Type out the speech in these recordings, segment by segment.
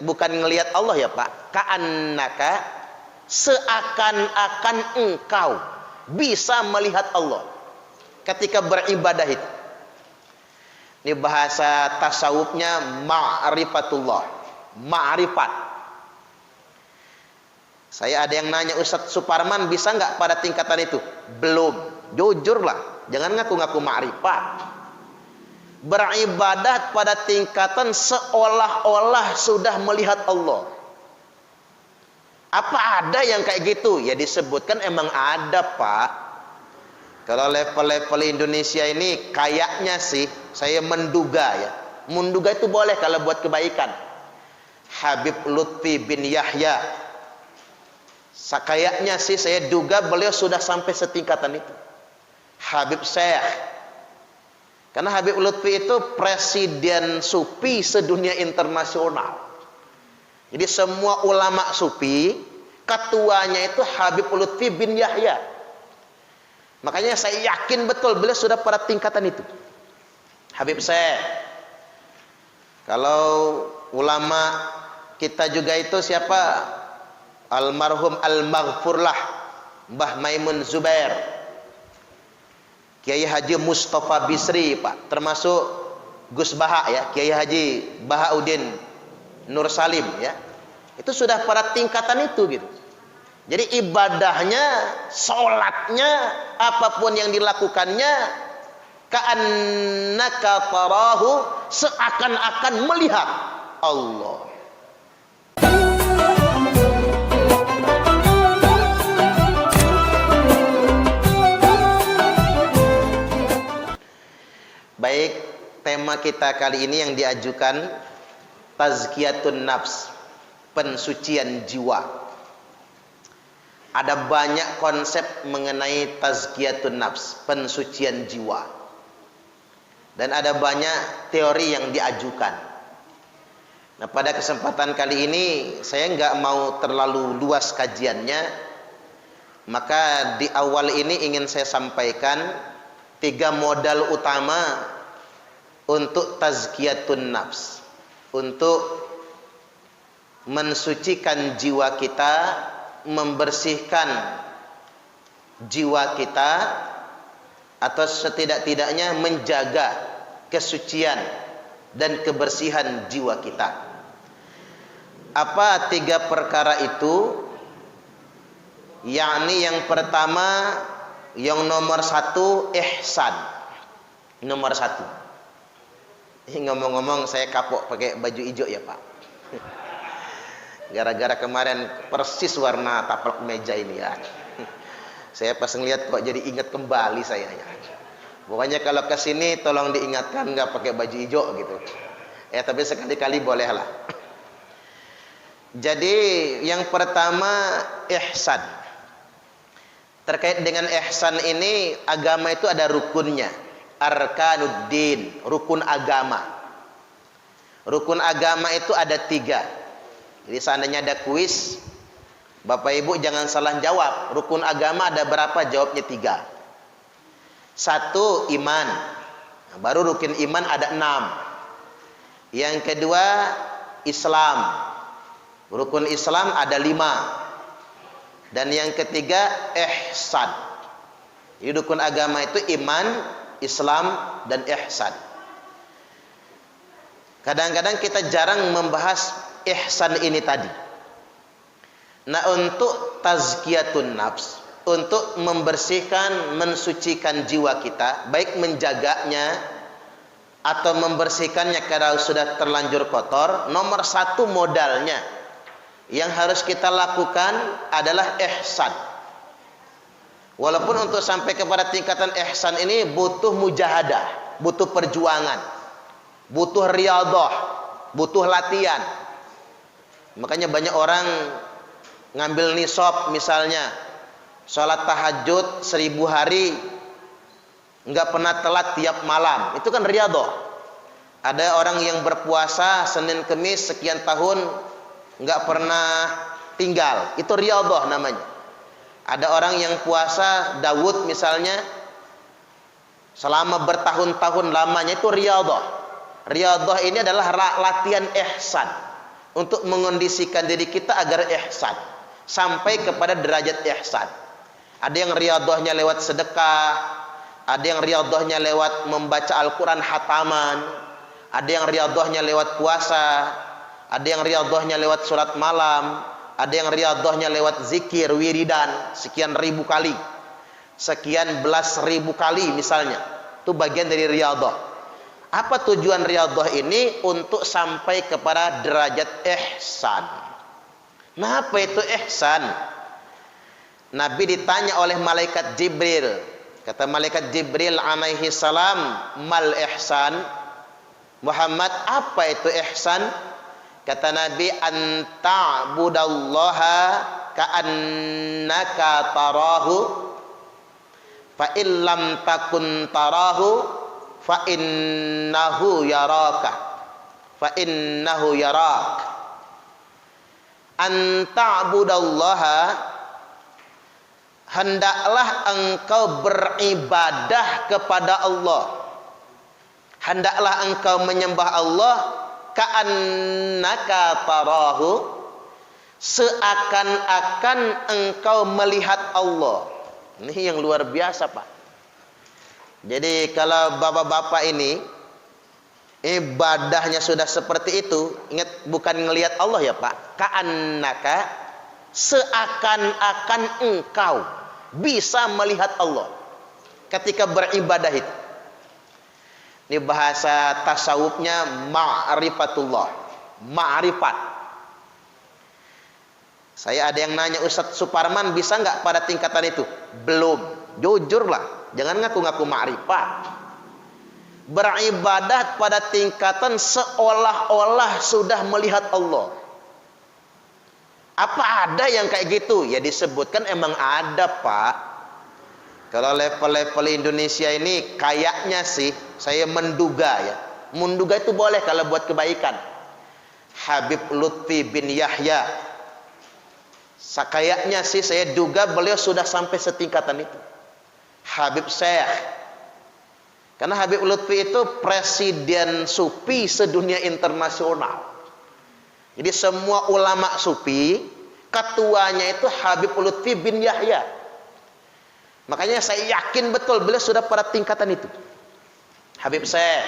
bukan ngelihat Allah ya Pak, ka'annaka, seakan-akan engkau bisa melihat Allah ketika beribadah itu. Ini bahasa tasawufnya ma'rifatullah, ma'rifat. Saya ada yang nanya, Ustadz Suparman bisa nggak pada tingkatan itu? Belum. Jujurlah, jangan ngaku-ngaku ma'rifat. Beribadat pada tingkatan seolah-olah sudah melihat Allah. Apa ada yang kayak gitu? Ya disebutkan emang ada Pak. Kalau level-level Indonesia ini kayaknya sih, saya menduga ya. Menduga itu boleh kalau buat kebaikan. Habib Lutfi bin Yahya. Kayaknya sih saya duga beliau sudah sampai setingkatan itu. Habib Syekh. Karena Habib Lutfi itu presiden sufi sedunia internasional. Jadi semua ulama sufi, ketuanya itu Habib Lutfi bin Yahya. Makanya saya yakin betul beliau sudah pada tingkatan itu. Habib Syekh. Kalau ulama kita juga itu siapa? Almarhum Al-Maghfurlah, Mbah Maimun Zubair. Kiai Haji Mustafa Bisri Pak, termasuk Gus Baha ya, Kiai Haji Bahauddin Nur Salim ya. Itu sudah pada tingkatan itu gitu. Jadi ibadahnya, sholatnya, apapun yang dilakukannya, ka'annaka tarahu, seakan-akan melihat Allah. Baik, tema kita kali ini yang diajukan tazkiyatun nafs, pensucian jiwa. Ada banyak konsep mengenai tazkiyatun nafs, pensucian jiwa. Dan ada banyak teori yang diajukan. Nah, pada kesempatan kali ini saya nggak mau terlalu luas kajiannya. Maka di awal ini ingin saya sampaikan 3 modal utama untuk tazkiyatun nafs, untuk mensucikan jiwa kita, membersihkan jiwa kita, atau setidak-tidaknya menjaga kesucian dan kebersihan jiwa kita. Apa 3 perkara itu? Yakni yang pertama, yang nomor 1, ihsan. Nomor 1. Ngomong-ngomong saya kapok pakai baju hijau ya Pak. Gara-gara kemarin persis warna taplak meja ini ya. Saya pas ngeliat kok jadi ingat kembali saya ya. Pokoknya kalau ke sini tolong diingatkan nggak pakai baju hijau gitu. Tapi sekali-kali bolehlah. Jadi yang pertama ihsan. Terkait dengan ihsan ini, agama itu ada rukunnya. Arkanuddin, rukun agama. Rukun agama itu ada 3. Jadi seandainya ada kuis, Bapak Ibu jangan salah jawab. Rukun agama ada berapa? Jawabnya 3. 1, iman. Nah, baru rukun iman ada 6. Yang kedua, Islam. Rukun Islam ada 5. Dan yang ketiga, ihsan. Jadi rukun agama itu iman, Islam, dan ihsan. Kadang-kadang kita jarang membahas ihsan ini tadi. Nah, untuk tazkiyatun nafs, untuk membersihkan, mensucikan jiwa kita, baik menjaganya atau membersihkannya kalau sudah terlanjur kotor, nomor 1 modalnya yang harus kita lakukan adalah ihsan. Walaupun untuk sampai kepada tingkatan ihsan ini butuh mujahadah, butuh perjuangan, butuh riyadhah, butuh latihan. Makanya banyak orang ngambil nisab misalnya, sholat tahajud 1000 hari, nggak pernah telat tiap malam. Itu kan riyadhah. Ada orang yang berpuasa Senin Kemis sekian tahun nggak pernah tinggal, itu riyadhah namanya. Ada orang yang puasa Daud misalnya selama bertahun-tahun lamanya, itu riyadhah. Riyadhah ini adalah latihan ihsan untuk mengondisikan diri kita agar ihsan, sampai kepada derajat ihsan. Ada yang riyadhahnya lewat sedekah, ada yang riyadhahnya lewat membaca Al-Quran hataman, ada yang riyadhahnya lewat puasa, ada yang riyadhahnya lewat surat malam, ada yang riyadhahnya lewat zikir wiridan sekian ribu kali, sekian belas ribu kali misalnya. Itu bagian dari riyadhah. Apa tujuan riyadhah ini? Untuk sampai kepada derajat ihsan. Nah, apa itu ihsan? Nabi ditanya oleh malaikat Jibril. Kata malaikat Jibril alaihi salam, mal ihsan? Muhammad, apa itu ihsan? Kata Nabi, anta'budallaha ka'annaka tarahu fa illam takun tarahu fa innahu yaraka, fa innahu yarak. Anta'budallaha, hendaklah engkau beribadah kepada Allah, hendaklah engkau menyembah Allah, ka'annaka tarahu, seakan-akan engkau melihat Allah. Ini yang luar biasa, Pak. Jadi kalau bapak-bapak ini ibadahnya sudah seperti itu, ingat bukan ngelihat Allah ya Pak, ka'annaka, seakan-akan engkau bisa melihat Allah ketika beribadah itu. Ini bahasa tasawufnya ma'rifatullah, ma'rifat. Saya ada yang nanya, Ustadz Suparman bisa nggak pada tingkatan itu? Belum. Jujurlah, jangan ngaku-ngaku ma'rifat. Beribadah pada tingkatan seolah-olah sudah melihat Allah. Apa ada yang kayak gitu? Ya disebutkan emang ada, Pak. Kalau level-level Indonesia ini kayaknya sih, saya menduga ya. Menduga itu boleh kalau buat kebaikan. Habib Lutfi bin Yahya, kayaknya sih saya duga beliau sudah sampai setingkatan itu. Habib Syekh. Karena Habib Lutfi itu presiden sufi sedunia internasional. Jadi semua ulama sufi, ketuanya itu Habib Lutfi bin Yahya. Makanya saya yakin betul beliau sudah pada tingkatan itu. Habib Syekh.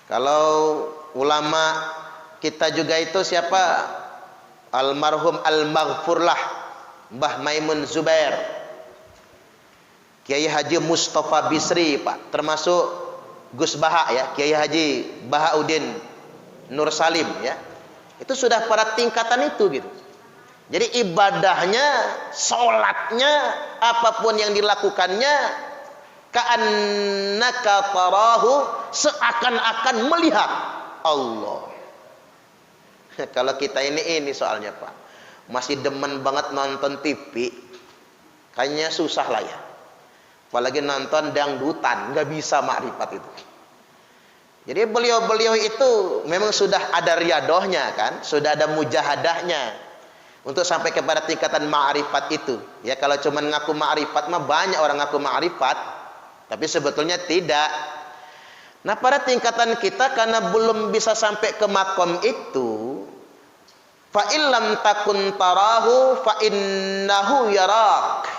Kalau ulama kita juga itu siapa? Almarhum Al-Maghfurlah Mbah Maimun Zubair, Kiai Haji Mustafa Bisri, Pak, termasuk Gus Baha ya, Kiai Haji Bahauddin Nur Salim ya. Itu sudah pada tingkatan itu gitu. Jadi ibadahnya, sholatnya, apapun yang dilakukannya, ka'annaka tarahu, seakan-akan melihat Allah. Kalau kita ini soalnya Pak, masih demen banget nonton TV, kayaknya susah lah ya. Apalagi nonton dangdutan, nggak bisa makrifat itu. Jadi beliau-beliau itu memang sudah ada riyadohnya kan, sudah ada mujahadahnya untuk sampai kepada tingkatan ma'rifat itu. Ya kalau cuma ngaku ma'rifat mah banyak orang ngaku ma'rifat, tapi sebetulnya tidak. Nah pada tingkatan kita karena belum bisa sampai ke makom itu, fa illam takun tarahu fa innahu yarak.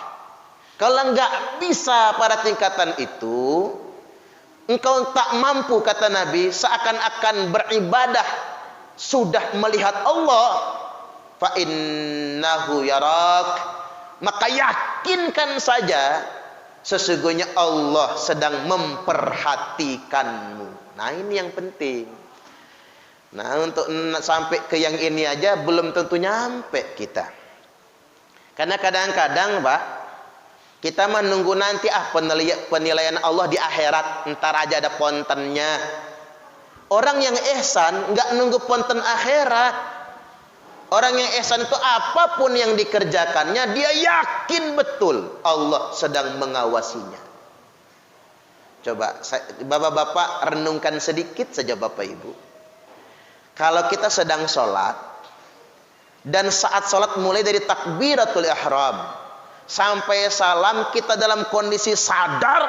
Kalau enggak bisa pada tingkatan itu, engkau tak mampu, kata Nabi, seakan-akan beribadah sudah melihat Allah, fa innahu yarak, maka yakinkan saja sesungguhnya Allah sedang memperhatikanmu. Nah ini yang penting. Nah untuk sampai ke yang ini aja belum tentu nyampe kita. Karena kadang-kadang Pak, kita menunggu nanti penilaian Allah di akhirat, ntar aja ada pontennya. Orang yang ihsan nggak nunggu ponten akhirat. Orang yang ihsan itu apapun yang dikerjakannya, dia yakin betul Allah sedang mengawasinya. Coba bapak-bapak renungkan sedikit saja Bapak Ibu. Kalau kita sedang sholat, dan saat sholat mulai dari takbiratul ihram sampai salam, kita dalam kondisi sadar,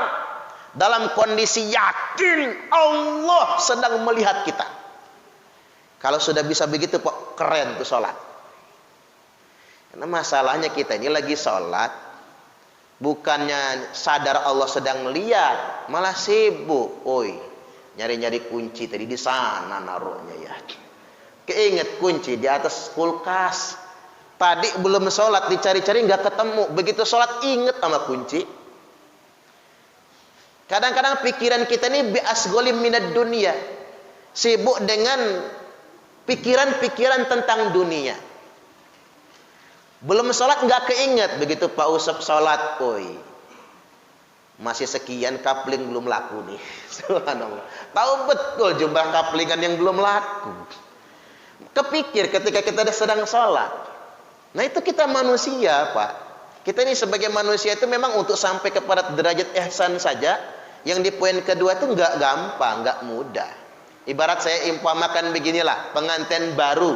dalam kondisi yakin Allah sedang melihat kita. Kalau sudah bisa begitu, Pak, keren tuh sholat. Karena masalahnya kita ini lagi sholat, bukannya sadar Allah sedang melihat, malah sibuk. Oi, nyari-nyari kunci tadi di sana naruhnya ya. Keinget kunci di atas kulkas. Tadi belum sholat dicari-cari nggak ketemu. Begitu sholat inget sama kunci. Kadang-kadang pikiran kita ini bi'asgolim minad dunia, sibuk dengan pikiran-pikiran tentang dunia. Belum sholat nggak keinget. Begitu Pak Usep sholat, oi, masih sekian kapling belum laku nih. Subhanallah. Tahu betul jumlah kaplingan yang belum laku. Kepikir ketika kita sedang sholat. Nah itu kita manusia, Pak. Kita ini sebagai manusia itu memang untuk sampai kepada derajat ihsan saja. Yang di poin kedua itu nggak gampang, nggak mudah. Ibarat saya umpamakan beginilah, pengantin baru.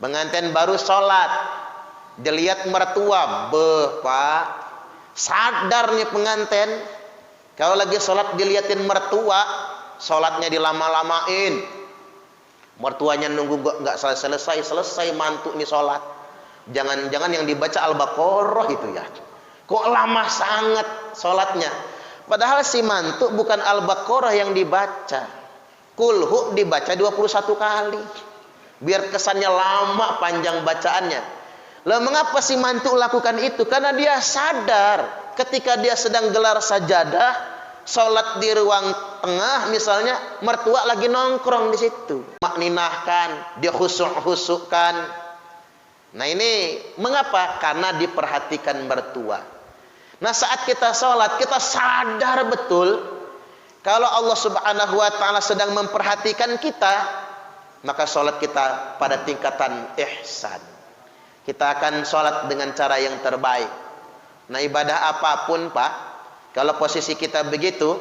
Pengantin baru sholat, dilihat mertua, Pak, sadar nih pengantin. Kalau lagi sholat dilihatin mertua, sholatnya dilama-lamain. Mertuanya nunggu nggak selesai mantu nih sholat. Jangan-jangan yang dibaca Al-Baqarah itu ya. Kok lama sangat sholatnya? Padahal si mantu bukan Al-Baqarah yang dibaca. Kulhu dibaca 21 kali. Biar kesannya lama panjang bacaannya. Lah mengapa si mantu lakukan itu? Karena dia sadar ketika dia sedang gelar sajadah, sholat di ruang tengah misalnya, mertua lagi nongkrong di situ. Makninahkan, dia husuk-husukkan. Nah ini mengapa? Karena diperhatikan mertua. Nah saat kita sholat, kita sadar betul kalau Allah subhanahu wa ta'ala sedang memperhatikan kita, maka sholat kita pada tingkatan ihsan. Kita akan sholat dengan cara yang terbaik. Nah ibadah apapun, Pak, kalau posisi kita begitu,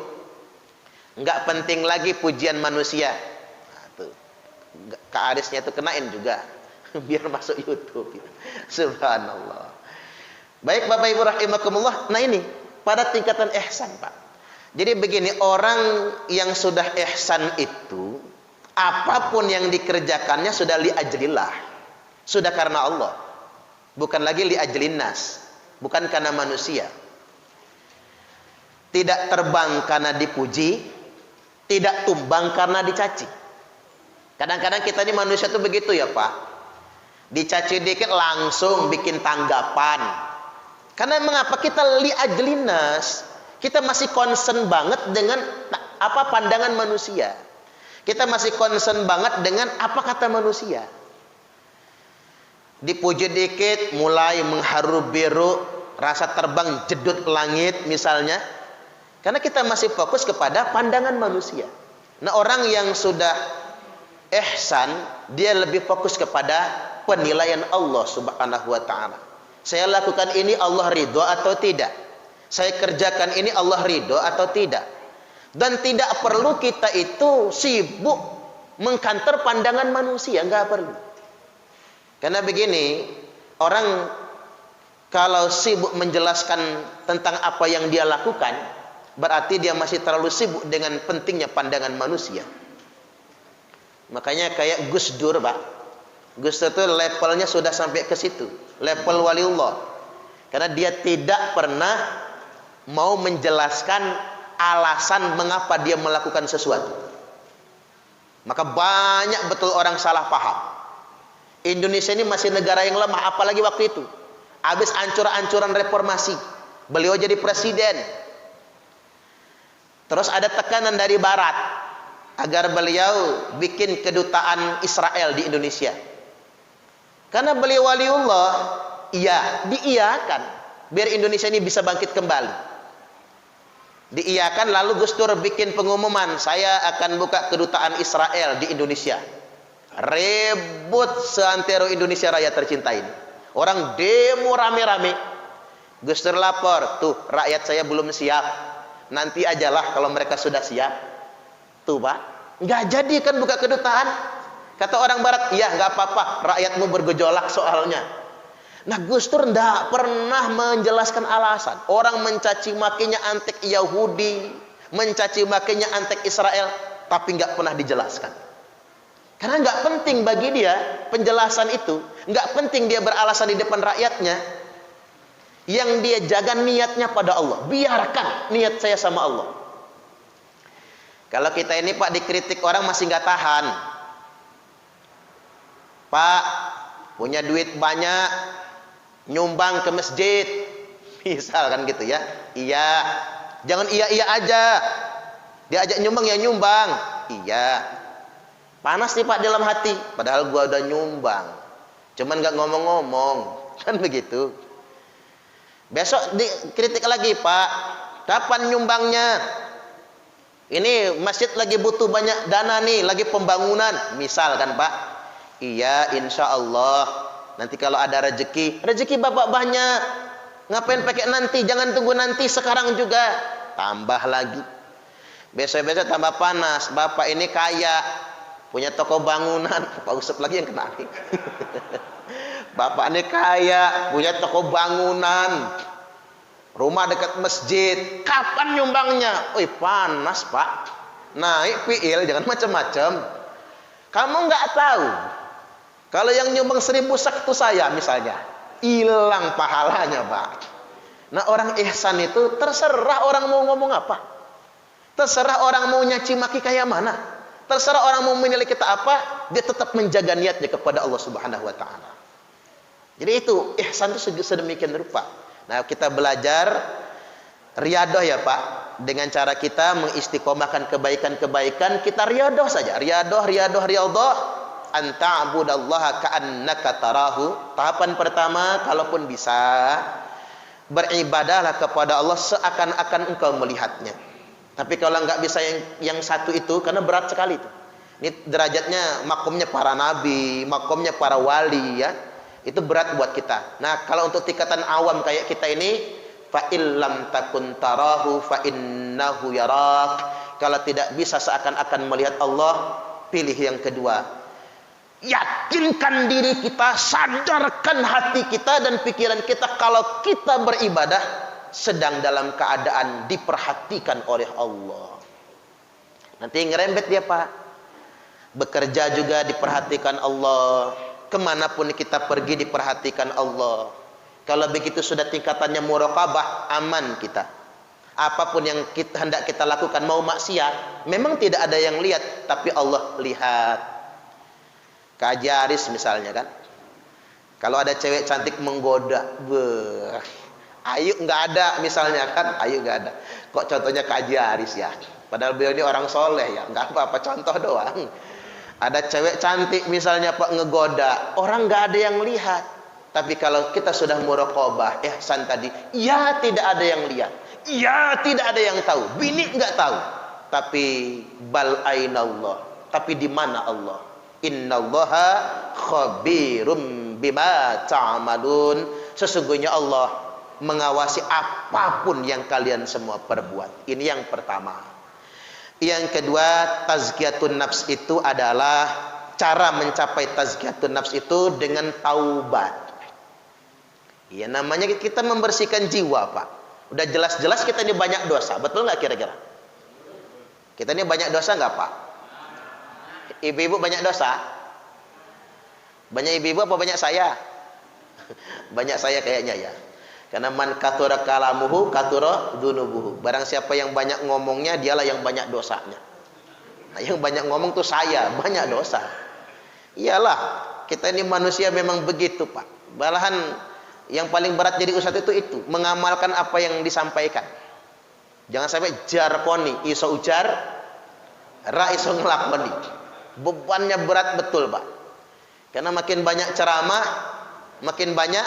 nggak penting lagi pujian manusia. Nah, tuh, Kak Arisnya itu kenain juga, biar masuk YouTube. Subhanallah. Baik Bapak Ibu rahimakumullah. Nah ini pada tingkatan ihsan, Pak. Jadi begini, orang yang sudah ihsan itu apapun yang dikerjakannya sudah li ajlillah. Sudah karena Allah. Bukan lagi li ajlin nas. Bukan karena manusia. Tidak terbang karena dipuji, tidak tumbang karena dicaci. Kadang-kadang kita ini manusia itu begitu ya, Pak. Dicaci dikit langsung bikin tanggapan. Karena mengapa kita li ajlinas, kita masih concern banget dengan apa pandangan manusia. Kita masih concern banget dengan apa kata manusia. Dipuji dikit mulai mengharu biru, rasa terbang jedut langit misalnya. Karena kita masih fokus kepada pandangan manusia. Nah orang yang sudah ihsan, dia lebih fokus kepada penilaian Allah subhanahu wa ta'ala. Saya lakukan ini Allah ridho atau tidak? Saya kerjakan ini Allah ridho atau tidak? Dan tidak perlu kita itu sibuk mengkanter pandangan manusia, nggak perlu. Karena begini, orang kalau sibuk menjelaskan tentang apa yang dia lakukan, berarti dia masih terlalu sibuk dengan pentingnya pandangan manusia. Makanya kayak Gus Dur, Pak. Gus Dur itu levelnya sudah sampai ke situ, level waliullah. Karena dia tidak pernah mau menjelaskan alasan mengapa dia melakukan sesuatu. Maka banyak betul orang salah paham. Indonesia ini masih negara yang lemah, apalagi waktu itu. Habis ancur-ancuran reformasi, beliau jadi presiden. Terus ada tekanan dari barat agar beliau bikin kedutaan Israel di Indonesia. Karena beliau waliullah, iya, diiyakan biar Indonesia ini bisa bangkit kembali. Diiyakan, lalu Gus Dur bikin pengumuman, saya akan buka kedutaan Israel di Indonesia. Rebut seantero Indonesia raya tercinta ini. Orang demo rame-rame. Gus Dur lapor, tuh rakyat saya belum siap. Nanti ajalah kalau mereka sudah siap. Tuh Pak, nggak jadi kan buka kedutaan. Kata orang barat, iya nggak apa-apa, rakyatmu bergejolak soalnya. Nah Gus Dur tidak pernah menjelaskan alasan. Orang mencaci makinya antek Yahudi, mencaci makinya antek Israel, tapi nggak pernah dijelaskan. Karena nggak penting bagi dia penjelasan itu, nggak penting dia beralasan di depan rakyatnya. Yang dia jaga niatnya pada Allah. Biarkan niat saya sama Allah. Kalau kita ini Pak dikritik orang masih nggak tahan. Pak punya duit banyak, nyumbang ke masjid, misal kan gitu ya. Iya, jangan iya aja. Diajak nyumbang ya nyumbang. Iya. Panas nih Pak dalam hati, padahal gua udah nyumbang. Cuman nggak ngomong-ngomong, kan begitu. Besok dikritik lagi, Pak. Kapan nyumbangnya? Ini masjid lagi butuh banyak dana nih, lagi pembangunan. Misal kan Pak. Iya, insya Allah. Nanti kalau ada rezeki Bapak banyak. Ngapain pakai nanti? Jangan tunggu nanti, sekarang juga. Tambah lagi. Besok-besok tambah panas. Bapak ini kaya, punya toko bangunan. Pak Usep lagi yang kena nih. Bapak ini kaya, punya toko bangunan, rumah dekat masjid. Kapan nyumbangnya? Wih, panas Pak. Naik PIL, jangan macam-macam. Kamu nggak tahu. Kalau yang nyumbang 1000 sak itu saya misalnya, hilang pahalanya Pak. Nah orang ihsan itu terserah orang mau ngomong apa. Terserah orang mau nyaci maki kayak mana. Terserah orang mau menilai kita apa, dia tetap menjaga niatnya kepada Allah Subhanahu wa taala. Jadi itu ihsan itu sedemikian rupa. Nah, kita belajar riyadhah ya, Pak. Dengan cara kita mengistiqomahkan kebaikan-kebaikan, kita riyadhah saja. Riyadhah anta'budallaha ka'annaka tarahu. Tahapan pertama, kalaupun bisa, beribadahlah kepada Allah seakan-akan engkau melihatnya. Tapi kalau nggak bisa yang satu itu, karena berat sekali itu. Ini derajatnya makomnya para nabi, makomnya para wali ya. Itu berat buat kita. Nah, kalau untuk tingkatan awam kayak kita ini, fa illam takun tarahu fa innahu yarak. Kalau tidak bisa seakan-akan melihat Allah, pilih yang kedua. Yakinkan diri kita, sadarkan hati kita dan pikiran kita kalau kita beribadah sedang dalam keadaan diperhatikan oleh Allah. Nanti ngerembet dia Pak. Bekerja juga diperhatikan Allah. Kemanapun kita pergi diperhatikan Allah. Kalau begitu sudah tingkatannya muraqabah, aman kita. Apapun yang hendak kita lakukan, mau maksiat, memang tidak ada yang lihat, tapi Allah lihat. Kaji Aris misalnya kan, kalau ada cewek cantik menggoda, Ayu nggak ada misalnya kan, Ayu nggak ada. Kok contohnya Kaji Aris ya? Padahal beliau ini orang soleh ya, nggak apa-apa, contoh doang. Ada cewek cantik misalnya Pak ngegoda, orang nggak ada yang lihat. Tapi kalau kita sudah muraqabah, ihsan tadi, ya tidak ada yang lihat, ya tidak ada yang tahu, bini nggak tahu. Tapi bal ainallah, tapi di mana Allah? Innallaha khabirum bima ta'malun. Sesungguhnya Allah mengawasi apapun yang kalian semua perbuat. Ini yang pertama. Yang kedua, tazkiyatun nafs itu adalah cara mencapai tazkiyatun nafs itu dengan taubat. Ya namanya kita membersihkan jiwa Pak. Udah jelas-jelas kita ini banyak dosa. Betul nggak kira-kira? Kita ini banyak dosa nggak Pak? Ibu-ibu banyak dosa? Banyak ibu-ibu apa banyak saya? Banyak saya kayaknya ya. Karena man katura kalamuhu katura dunubuhu. Barang siapa yang banyak ngomongnya, dialah yang banyak dosanya. Nah, yang banyak ngomong tuh saya, banyak dosa. Iyalah, kita ini manusia memang begitu Pak. Malahan yang paling berat jadi ustadz itu mengamalkan apa yang disampaikan. Jangan sampai jarkoni, iso ujar, ra iso ngelakoni. Bebannya berat betul Pak. Karena makin banyak ceramah, makin banyak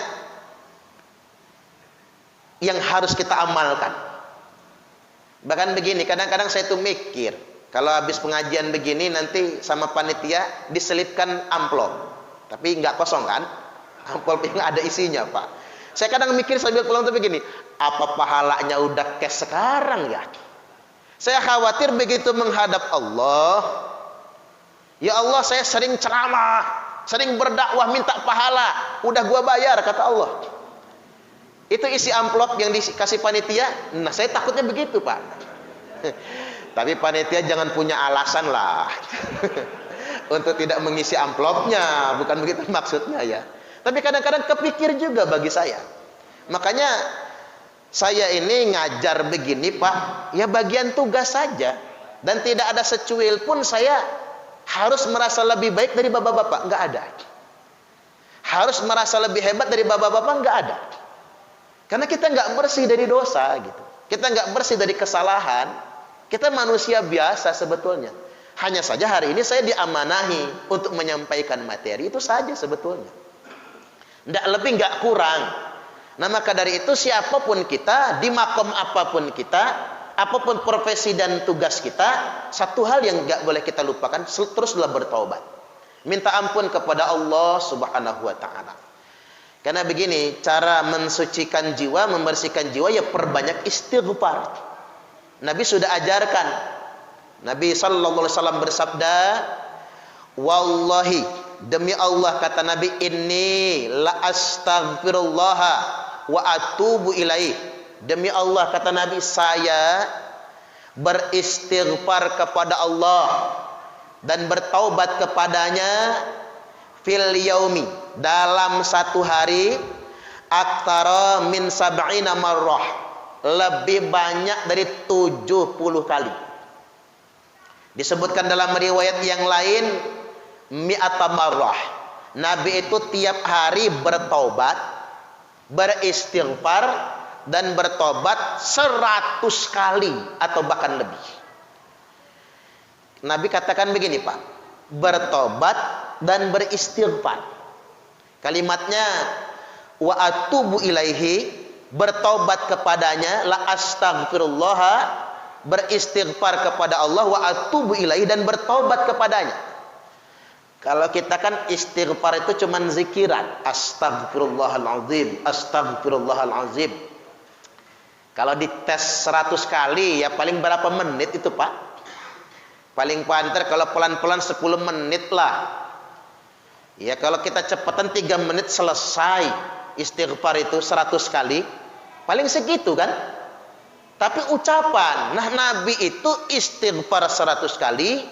yang harus kita amalkan. Bahkan begini, kadang-kadang saya tuh mikir, kalau habis pengajian begini nanti sama panitia diselipkan amplop, tapi nggak kosong kan, amplop yang ada isinya Pak. Saya kadang mikir sambil pulang tuh begini, apa pahalanya udah cash sekarang ya? Saya khawatir begitu menghadap Allah, ya Allah saya sering ceramah, sering berdakwah minta pahala, udah gua bayar kata Allah. Itu isi amplop yang dikasih panitia. Nah saya takutnya begitu Pak. Tapi panitia jangan punya alasan lah. untuk tidak mengisi amplopnya, bukan begitu maksudnya ya. Tapi kadang-kadang kepikir juga bagi saya. Makanya saya ini ngajar begini Pak, ya bagian tugas saja. Dan tidak ada secuil pun saya harus merasa lebih baik dari bapak-bapak, nggak ada. Harus merasa lebih hebat dari bapak-bapak, nggak ada. Karena kita nggak bersih dari dosa gitu. Kita nggak bersih dari kesalahan. Kita manusia biasa sebetulnya. Hanya saja hari ini saya diamanahi untuk menyampaikan materi, itu saja sebetulnya. Nggak lebih, nggak kurang. Nah maka dari itu siapapun kita, di makom apapun kita, apapun profesi dan tugas kita, satu hal yang nggak boleh kita lupakan, teruslah bertaubat. Minta ampun kepada Allah Subhanahu wa Ta'ala. Karena begini, cara mensucikan jiwa, membersihkan jiwa, ya perbanyak istighfar. Nabi sudah ajarkan. Nabi sallallahu alaihi wasallam bersabda, wallahi, demi Allah kata Nabi, inni la astaghfirullah wa atubu ilaih. Demi Allah kata Nabi, saya beristighfar kepada Allah dan bertaubat kepadanya fil yaumi, dalam satu hari, aktsara min sab'ina marrah, lebih banyak dari 70 kali. Disebutkan dalam riwayat yang lain mi'ata marrah. Nabi itu tiap hari bertaubat, beristighfar dan bertobat 100 kali atau bahkan lebih. Nabi katakan begini Pak, bertobat dan beristighfar. Kalimatnya wa atubu ilaihi, bertobat kepadanya, la astaghfirullah, beristighfar kepada Allah, wa atubu ilaihi, dan bertobat kepadanya. Kalau kita kan istighfar itu cuman zikiran, astagfirullahalazim, astagfirullahalazim. Kalau dites 100 kali ya paling berapa menit itu Pak? Paling panter kalau pelan-pelan 10 menit lah. Ya kalau kita cepatan 3 menit selesai istighfar itu 100 kali. Paling segitu kan? Tapi ucapan, nah Nabi itu istighfar 100 kali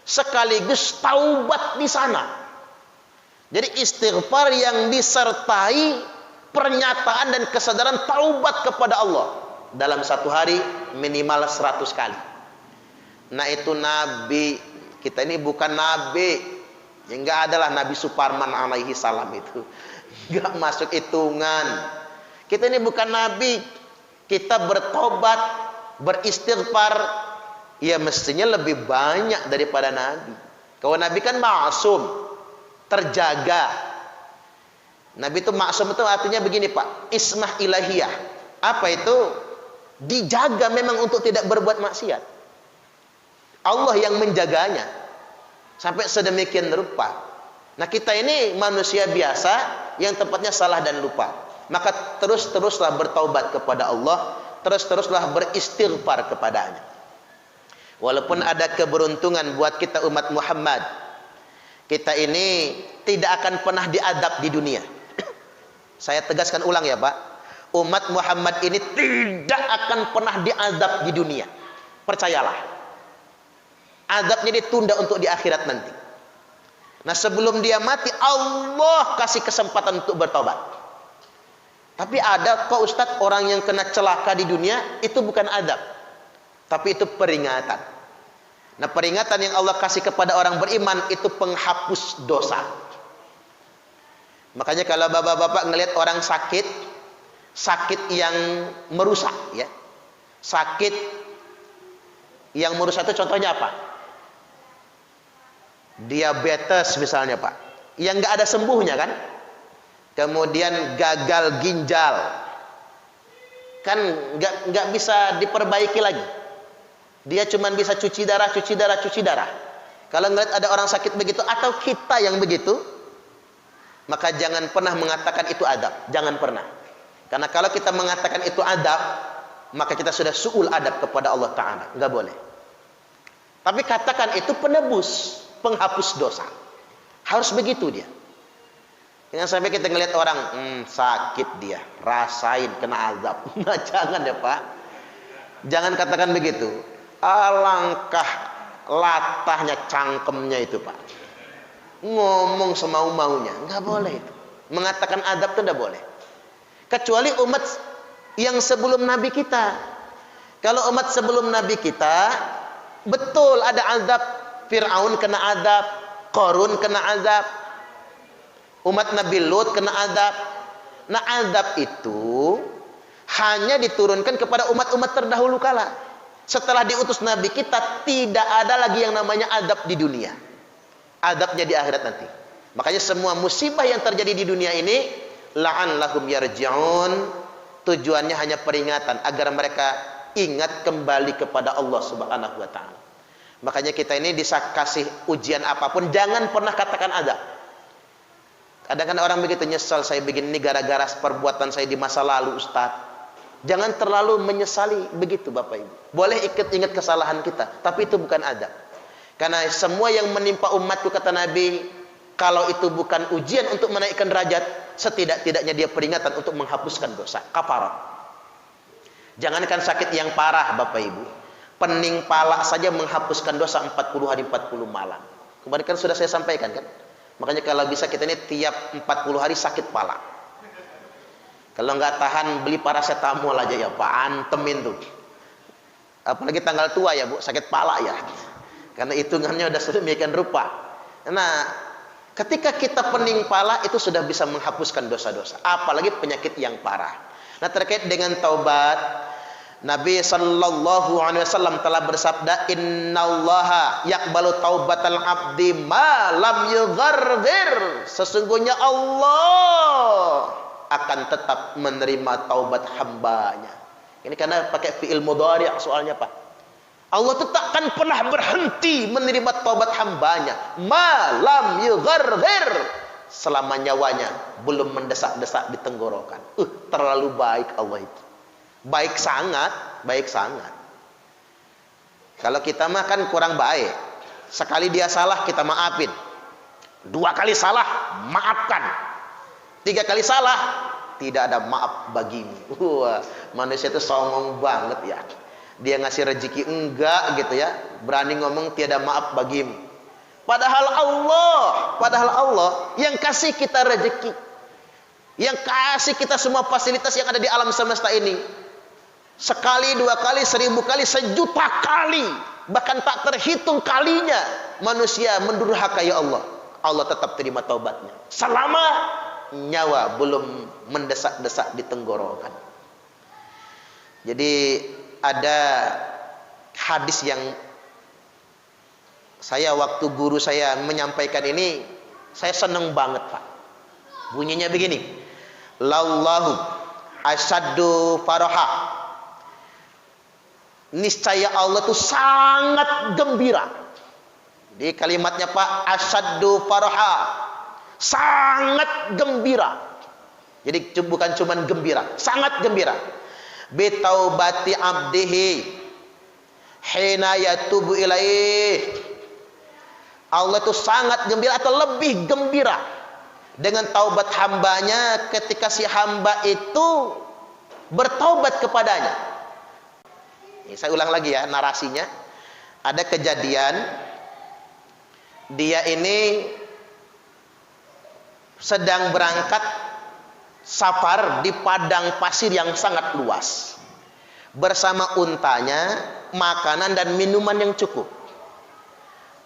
sekaligus taubat di sana. Jadi istighfar yang disertai pernyataan dan kesadaran taubat kepada Allah dalam satu hari minimal 100 kali. Nah itu Nabi. Kita ini bukan Nabi. Ya enggak adalah Nabi Suparman alaihi salam itu. Enggak masuk hitungan. Kita ini bukan Nabi. Kita bertobat, beristighfar, ya mestinya lebih banyak daripada Nabi. Kalau Nabi kan maksum, terjaga. Nabi itu maksum itu artinya begini Pak, ismah ilahiyah. Apa itu? Dijaga memang untuk tidak berbuat maksiat. Allah yang menjaganya sampai sedemikian rupa. Nah kita ini manusia biasa yang tempatnya salah dan lupa. Maka terus-teruslah bertaubat kepada Allah, terus-teruslah beristighfar kepadanya. Walaupun ada keberuntungan buat kita umat Muhammad, kita ini tidak akan pernah diadab di dunia. Saya tegaskan ulang ya Pak, umat Muhammad ini tidak akan pernah diadab di dunia. Percayalah. Adabnya ditunda untuk di akhirat nanti. Nah sebelum dia mati Allah kasih kesempatan untuk bertobat. Tapi ada kok Ustadz orang yang kena celaka di dunia itu bukan adab, tapi itu peringatan. Nah peringatan yang Allah kasih kepada orang beriman itu penghapus dosa. Makanya kalau bapak-bapak ngelihat orang sakit, sakit yang merusak ya, sakit yang merusak itu contohnya apa? Diabetes misalnya Pak, yang nggak ada sembuhnya kan? Kemudian gagal ginjal, kan nggak bisa diperbaiki lagi. Dia cuma bisa cuci darah, cuci darah, cuci darah. Kalau ngeliat ada orang sakit begitu atau kita yang begitu, maka jangan pernah mengatakan itu adab, jangan pernah. Karena kalau kita mengatakan itu adab, maka kita sudah su'ul adab kepada Allah Ta'ala, nggak boleh. Tapi katakan itu penebus, penghapus dosa. Harus begitu dia. Jangan sampai kita ngelihat orang sakit dia, rasain kena azab. Nah, jangan ya Pak. Jangan katakan begitu. Alangkah latahnya cangkemnya itu Pak. ngomong semau-maunya, nggak boleh itu. Mengatakan adab itu tidak boleh. Kecuali umat yang sebelum Nabi kita. Kalau umat sebelum Nabi kita, betul ada azab. Fir'aun kena azab, Qarun kena azab, umat Nabi Lut kena azab. Nah, azab itu hanya diturunkan kepada umat-umat terdahulu kala. Setelah diutus Nabi kita, tidak ada lagi yang namanya azab di dunia. Azabnya di akhirat nanti. Makanya semua musibah yang terjadi di dunia ini, la'allahum yarji'un, tujuannya hanya peringatan agar mereka ingat kembali kepada Allah Subhanahu wa taala. Makanya kita ini dikasih ujian apapun, jangan pernah katakan azab. Kadang-kadang orang begitu, nyesal saya begini gara-gara perbuatan saya di masa lalu, Ustaz. Jangan terlalu menyesali begitu, Bapak Ibu. Boleh ingat kesalahan kita, tapi itu bukan azab. Karena semua yang menimpa umatku, kata Nabi, kalau itu bukan ujian untuk menaikkan derajat, setidak-tidaknya dia peringatan untuk menghapuskan dosa, kafarat. Jangankan sakit yang parah, Bapak Ibu, pening pala saja menghapuskan dosa 40 hari 40 malam. Kemarin kan sudah saya sampaikan kan. Makanya kalau bisa kita ini tiap 40 hari sakit pala. Kalau nggak tahan, beli paracetamol aja ya Pak, antemin tuh. Apalagi tanggal tua ya Bu, sakit pala ya. Karena hitungannya udah sedemikian rupa. Nah, ketika kita pening pala, itu sudah bisa menghapuskan dosa-dosa, apalagi penyakit yang parah. Nah, terkait dengan taubat, Nabi sallallahu alaihi wasallam telah bersabda, innallaha yaqbalu taubatal abdi ma lam yugharghir. Sesungguhnya Allah akan tetap menerima taubat hambanya. Ini karena pakai fi'il mudhari' soalnya Pak. Allah itu takkan pernah berhenti menerima taubat hambanya, malam yugharghir, selama nyawanya belum mendesak-desak di tenggorokan. Terlalu baik Allah itu. Baik sangat, baik sangat. Kalau kita mah kan kurang baik. Sekali dia salah kita maafin. 2 kali salah, maafkan. 3 kali salah, tidak ada maaf bagimu. Wah, manusia itu songong banget ya. Dia ngasih rezeki enggak gitu ya, berani ngomong tiada maaf bagimu. Padahal Allah yang kasih kita rezeki, yang kasih kita semua fasilitas yang ada di alam semesta ini. Sekali, 2 kali, 1000 kali, 1.000.000 kali, bahkan tak terhitung kalinya manusia mendurhakai Allah. Allah tetap terima taubatnya selama nyawa belum mendesak-desak di tenggorokan. Jadi ada hadis yang saya waktu guru saya menyampaikan ini, saya seneng banget Pak. Bunyinya begini, lallahu asyaddu faraha, niscaya Allah itu sangat gembira. Di kalimatnya Pak, asyaddu faraha, sangat gembira. Jadi bukan cuman gembira, sangat gembira. Bitaubati abdihi hina yatubu ilaih. Allah itu sangat gembira atau lebih gembira dengan taubat hambanya ketika si hamba itu bertaubat kepadanya. Ini saya ulang lagi ya narasinya. Ada kejadian, dia ini sedang berangkat safar di padang pasir yang sangat luas, bersama untanya, makanan dan minuman yang cukup.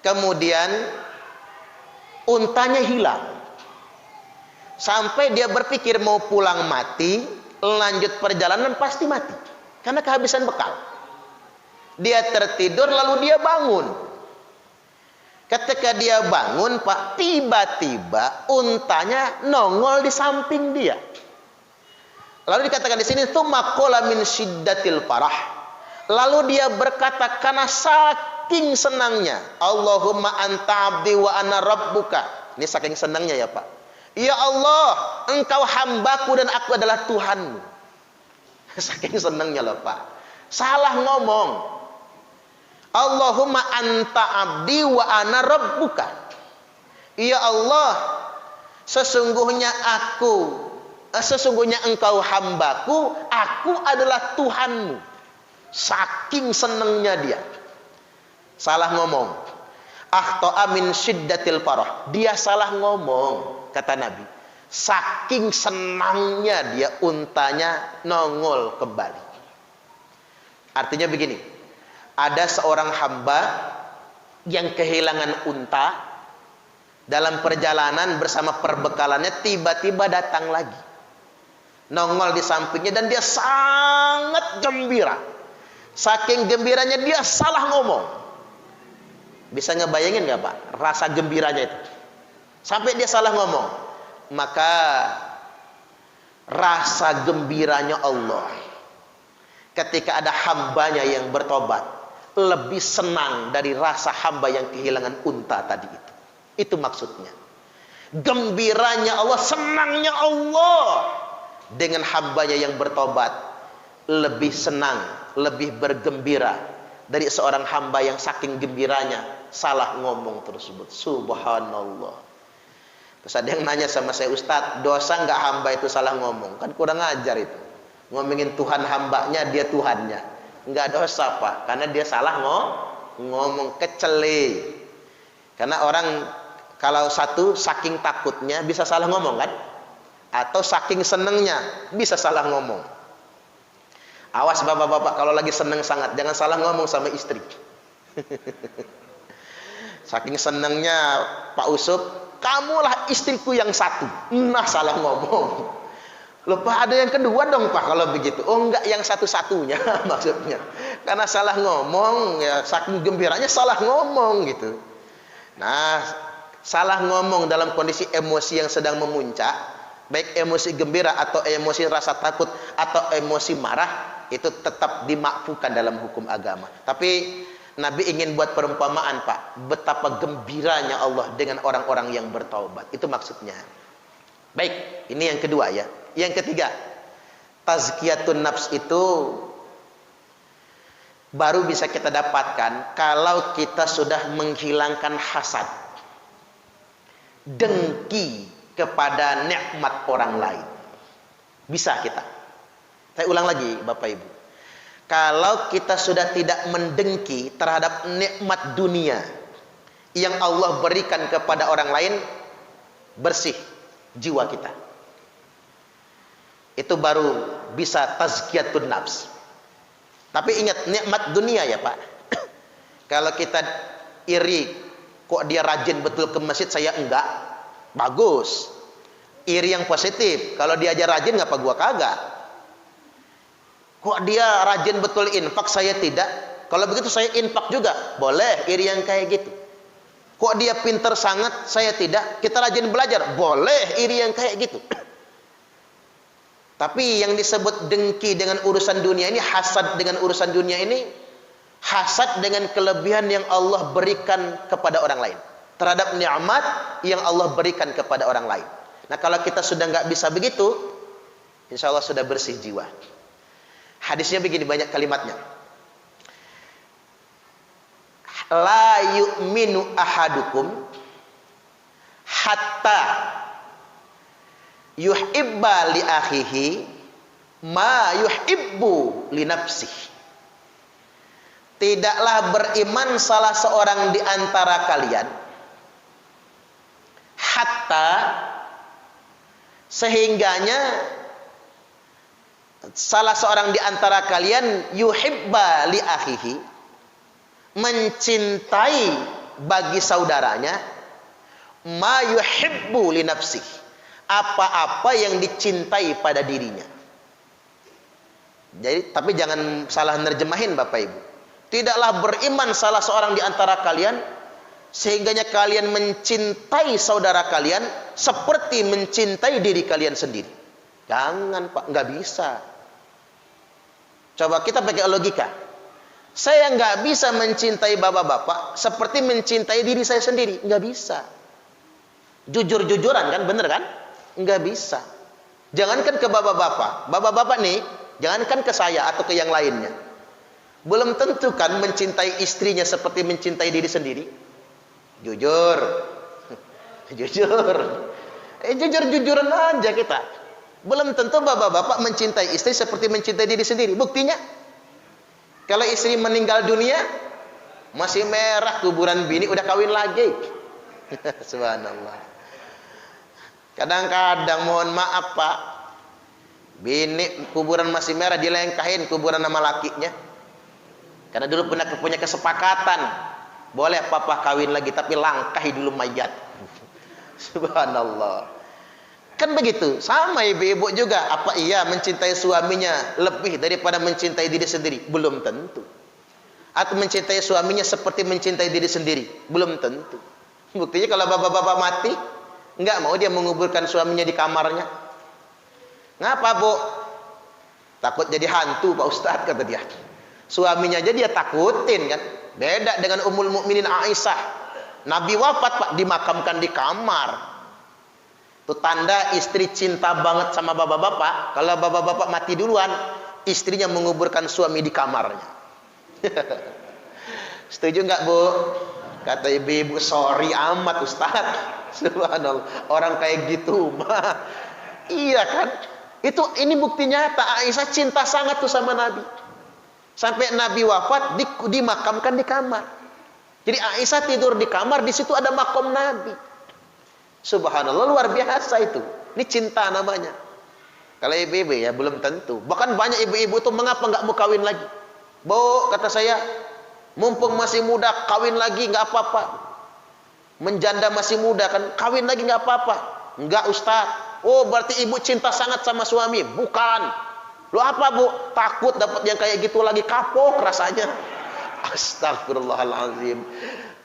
Kemudian untanya hilang, sampai dia berpikir mau pulang mati, lanjut perjalanan pasti mati karena kehabisan bekal. Dia tertidur lalu dia bangun. Ketika dia bangun Pak, tiba-tiba untanya nongol di samping dia. Lalu dikatakan di sini, tsumma qala min syiddatil farah. Lalu dia berkata karena saking senangnya, Allahumma anta abdi wa ana rabbuka. Ini saking senangnya ya Pak. Ya Allah, engkau hambaku dan aku adalah Tuhanmu. Saking senangnya loh Pak. Salah ngomong. Allahumma anta abdi wa ana rabbuka. Ya Allah, sesungguhnya engkau hambaku, aku adalah Tuhanmu. Saking senangnya dia. Salah ngomong. Akhta'a min syiddatil farah. Dia salah ngomong, kata Nabi. Saking senangnya dia, untanya nongol kembali. Artinya begini, ada seorang hamba yang kehilangan unta, dalam perjalanan bersama perbekalannya tiba-tiba datang lagi, nongol di sampingnya, dan dia sangat gembira. Saking gembiranya dia salah ngomong. Bisa ngebayangin nggak Pak rasa gembiranya itu sampai dia salah ngomong? Maka rasa gembiranya Allah ketika ada hambanya yang bertobat lebih senang dari rasa hamba yang kehilangan unta tadi itu. Itu maksudnya. Gembiranya Allah, senangnya Allah dengan hambanya yang bertobat lebih senang, lebih bergembira dari seorang hamba yang saking gembiranya salah ngomong tersebut. Subhanallah. Terus ada yang nanya sama saya, Ustadz, dosa nggak hamba itu salah ngomong? Kan kurang ajar itu. Ngomongin Tuhan hambanya, dia Tuhannya. Nggak dosa Pak, karena dia salah ngomong, kecele. Karena orang kalau satu saking takutnya bisa salah ngomong kan? Atau saking senengnya bisa salah ngomong. Awas bapak-bapak kalau lagi seneng sangat, jangan salah ngomong sama istri. Saking senengnya Pak Usup, kamulah istriku yang satu. Nah salah ngomong. Lupa ada yang kedua dong Pak kalau begitu. Oh enggak, yang satu-satunya maksudnya. Karena salah ngomong, ya saking gembiranya salah ngomong gitu. Nah, salah ngomong dalam kondisi emosi yang sedang memuncak, baik emosi gembira atau emosi rasa takut atau emosi marah, itu tetap dimakfukan dalam hukum agama. Tapi Nabi ingin buat perumpamaan Pak, betapa gembiranya Allah dengan orang-orang yang bertaubat. Itu maksudnya. Baik, ini yang kedua ya. Yang ketiga, tazkiyatun nafs itu baru bisa kita dapatkan kalau kita sudah menghilangkan hasad, dengki kepada nikmat orang lain. Bisa kita. Saya ulang lagi Bapak Ibu. Kalau kita sudah tidak mendengki terhadap nikmat dunia yang Allah berikan kepada orang lain, bersih jiwa kita. Itu baru bisa tazkiyatun nafs. Tapi ingat, nikmat dunia ya Pak. Kalau kita iri, kok dia rajin betul ke masjid, saya enggak, bagus. Iri yang positif. Kalau dia aja rajin, ngapa gua kagak? Kok dia rajin betul infak, saya tidak. Kalau begitu saya infak juga, boleh. Iri yang kayak gitu. Kok dia pinter sangat, saya tidak. Kita rajin belajar, boleh. Iri yang kayak gitu. Tapi yang disebut dengki dengan urusan dunia ini, hasad dengan urusan dunia ini, hasad dengan kelebihan yang Allah berikan kepada orang lain, terhadap nikmat yang Allah berikan kepada orang lain. Nah kalau kita sudah nggak bisa begitu, insya Allah sudah bersih jiwa. Hadisnya begini, banyak kalimatnya. La yu'minu ahadukum hatta yuhibba li akhihi ma yuhibbu li nafsihi. Tidaklah beriman salah seorang di antara kalian hatta sehingganya salah seorang di antara kalian yuhibba li akhihi, mencintai bagi saudaranya ma yuhibbu li nafsihi, apa-apa yang dicintai pada dirinya. Jadi, tapi jangan salah nerjemahin Bapak Ibu. Tidaklah beriman salah seorang di antara kalian sehingganya kalian mencintai saudara kalian seperti mencintai diri kalian sendiri. Jangan Pak, nggak bisa. Coba kita pakai logika. Saya nggak bisa mencintai bapak-bapak seperti mencintai diri saya sendiri, nggak bisa. Jujur-jujuran kan, bener kan? Nggak bisa. Jangankan ke bapak-bapak, bapak-bapak nih, jangankan ke saya atau ke yang lainnya, belum tentu kan mencintai istrinya seperti mencintai diri sendiri. Jujur, jujur, jujur-jujuran aja kita. Belum tentu bapak-bapak mencintai istri seperti mencintai diri sendiri. Buktinya, kalau istri meninggal dunia, Masih merah kuburan bini udah kawin lagi. Subhanallah. Kadang-kadang mohon maaf Pak, bini kuburan masih merah dilengkahin kuburan nama lakinya. Karena dulu pernah punya kesepakatan, boleh papa kawin lagi tapi langkahi dulu mayat. Subhanallah. Kan begitu, sama ibu-ibu juga. Apa iya mencintai suaminya lebih daripada mencintai diri sendiri? Belum tentu. Atau mencintai suaminya seperti mencintai diri sendiri? Belum tentu. Buktinya kalau bapak-bapak mati, enggak mau dia menguburkan suaminya di kamarnya. Ngapa Bu? Takut jadi hantu Pak Ustadz, kata dia. Suaminya aja dia takutin kan. Beda dengan Ummul Mukminin Aisyah. Nabi wafat Pak, dimakamkan di kamar. Itu tanda istri cinta banget sama bapak-bapak. Kalau bapak-bapak mati duluan, istrinya menguburkan suami di kamarnya. Setuju nggak Bu? Kata ibu-ibu, sorry amat Ustaz. Subhanallah, orang kayak gitu mah. Iya kan? Ini bukti nyata. Aisyah cinta sangat tuh sama Nabi. Sampai Nabi wafat dimakamkan di kamar. Jadi Aisyah tidur di kamar, di situ ada makom Nabi. Subhanallah, luar biasa itu. Ini cinta namanya. Kalau ibu-ibu ya belum tentu. Bahkan banyak ibu-ibu tuh mengapa nggak mau kawin lagi? Bu, kata saya, mumpung masih muda kawin lagi nggak apa-apa. Menjanda masih muda kan, kawin lagi nggak apa-apa. Nggak Ustaz. Oh berarti ibu cinta sangat sama suami? Bukan. Lu apa Bu? Takut dapat yang kayak gitu lagi, kapok rasanya. Astagfirullahaladzim.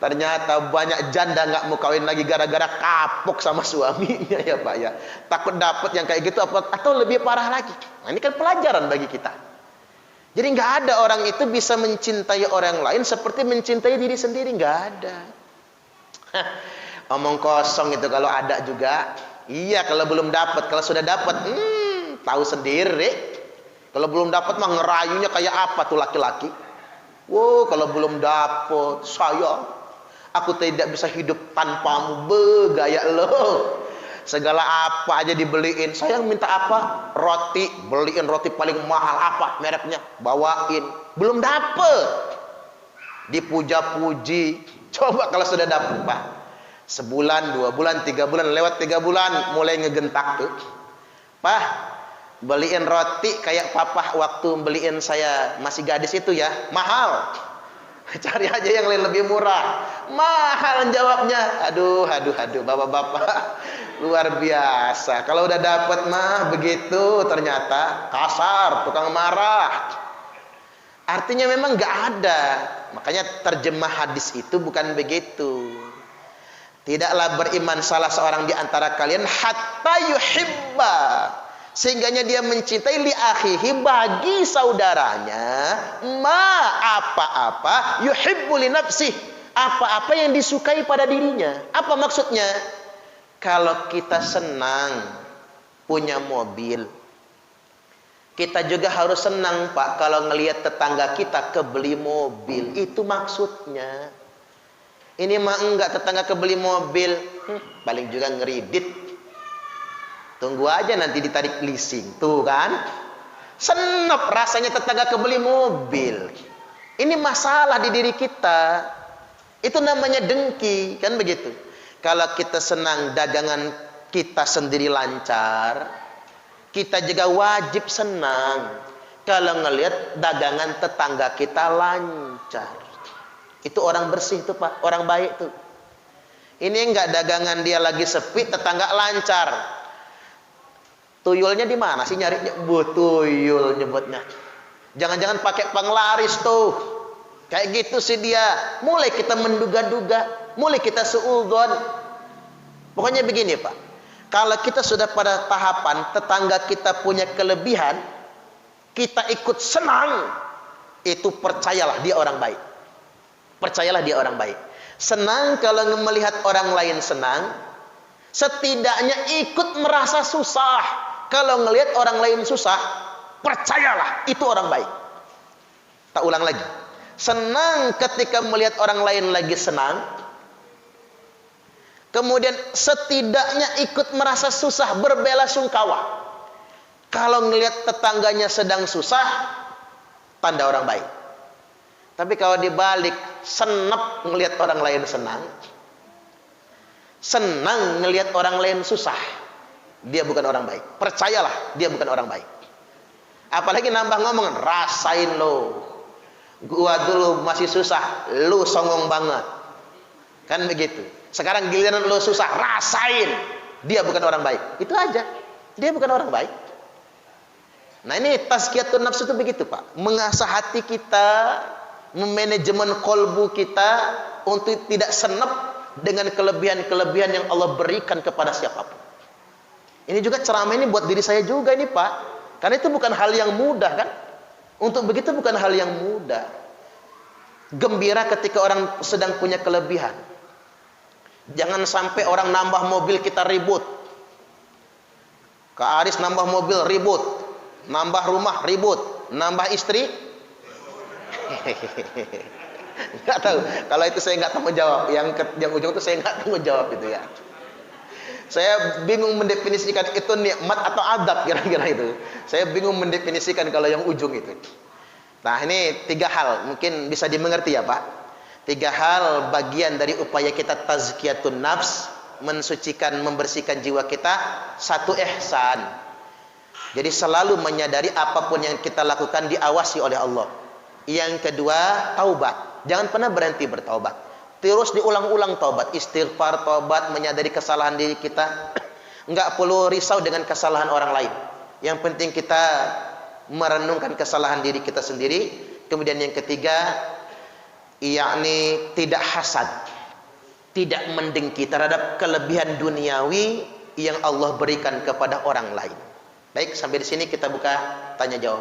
Ternyata banyak janda nggak mau kawin lagi gara-gara kapok sama suaminya ya Pak ya. Takut dapat yang kayak gitu atau lebih parah lagi. Nah, ini kan pelajaran bagi kita. Jadi nggak ada orang itu bisa mencintai orang lain seperti mencintai diri sendiri, nggak ada. Omong kosong itu kalau ada juga. Iya kalau belum dapat, kalau sudah dapat, tahu sendiri. Kalau belum dapat mah ngerayunya kayak apa tuh laki-laki. Wow, kalau belum dapat, sayang, aku tidak bisa hidup tanpamu, begaya lo. Segala apa aja dibeliin. Sayang minta apa? Roti, beliin roti paling mahal, apa mereknya? Bawain. Belum dapet, dipuja-puji. Coba kalau sudah dapet Pak, sebulan, 2 bulan, 3 bulan, lewat 3 bulan mulai ngegentak tuh. Pak, beliin roti kayak papa waktu beliin saya masih gadis itu ya, mahal. Cari aja yang lebih murah. Mahal jawabnya. Aduh, bapak-bapak luar biasa. Kalau udah dapat mah begitu, ternyata kasar, tukang marah. Artinya memang nggak ada. Makanya terjemah hadis itu bukan begitu. Tidaklah beriman salah seorang di antara kalian hatta yuhibba, sehingganya dia mencintai li akhihi, bagi saudaranya, ma apa-apa yuhibbu li nafsih, apa-apa yang disukai pada dirinya. Apa maksudnya? Kalau kita senang punya mobil, kita juga harus senang Pak kalau ngelihat tetangga kita kebeli mobil. Itu maksudnya. Ini mah enggak, tetangga kebeli mobil, paling juga ngeridit. Tunggu aja nanti ditarik leasing. Tuh kan, senep rasanya tetangga kebeli mobil. Ini masalah di diri kita. Itu namanya dengki, kan begitu. Kalau kita senang dagangan kita sendiri lancar, kita juga wajib senang kalau ngelihat dagangan tetangga kita lancar. Itu orang bersih tuh Pak, orang baik tuh. Ini enggak dagangan dia lagi sepi, tetangga lancar. Tuyulnya di mana sih nyarinya? Tuyul nyebutnya. Jangan-jangan pakai penglaris tuh. Kayak gitu sih dia. Mulai kita menduga-duga, mulai kita suudzon. Pokoknya begini Pak. Kalau kita sudah pada tahapan tetangga kita punya kelebihan, kita ikut senang, itu percayalah dia orang baik. Percayalah dia orang baik. Senang kalau melihat orang lain senang, setidaknya ikut merasa susah. Kalau ngelihat orang lain susah, percayalah itu orang baik. Tak ulang lagi. Senang ketika melihat orang lain lagi senang, kemudian setidaknya ikut merasa susah, berbelasungkawa. Kalau ngelihat tetangganya sedang susah, tanda orang baik. Tapi kalau dibalik, senep ngelihat orang lain senang, senang ngelihat orang lain susah, dia bukan orang baik. Percayalah, dia bukan orang baik. Apalagi nambah ngomong, rasain lo, gua dulu masih susah, lu songong banget, kan begitu. Sekarang giliran lu susah, rasain, dia bukan orang baik. Itu aja, dia bukan orang baik. Nah ini tazkiyatun nafs itu begitu Pak, mengasah hati kita, memanajemen kolbu kita untuk tidak senep dengan kelebihan-kelebihan yang Allah berikan kepada siapapun. Ini juga ceramah ini buat diri saya juga ini Pak, karena itu bukan hal yang mudah kan. Untuk begitu bukan hal yang mudah. Gembira ketika orang sedang punya kelebihan. Jangan sampai orang nambah mobil kita ribut. Kak Aris nambah mobil ribut, nambah rumah ribut, nambah istri nggak tahu. Kalau itu saya nggak tanggung jawab. Yang ujung itu saya nggak tanggung jawab itu ya. Saya bingung mendefinisikan itu nikmat atau adab kira-kira itu. Saya bingung mendefinisikan kalau yang ujung itu. Nah ini 3 hal mungkin bisa dimengerti ya Pak. 3 hal bagian dari upaya kita tazkiyatun nafs, mensucikan, membersihkan jiwa kita. 1, ihsan. Jadi selalu menyadari apapun yang kita lakukan diawasi oleh Allah. Yang kedua, taubat. Jangan pernah berhenti bertaubat. Terus diulang-ulang taubat, istighfar, taubat, menyadari kesalahan diri kita. Enggak perlu risau dengan kesalahan orang lain. Yang penting kita merenungkan kesalahan diri kita sendiri. Kemudian yang ketiga, yakni tidak hasad, tidak mendengki terhadap kelebihan duniawi yang Allah berikan kepada orang lain. Baik, sampai di sini kita buka tanya jawab.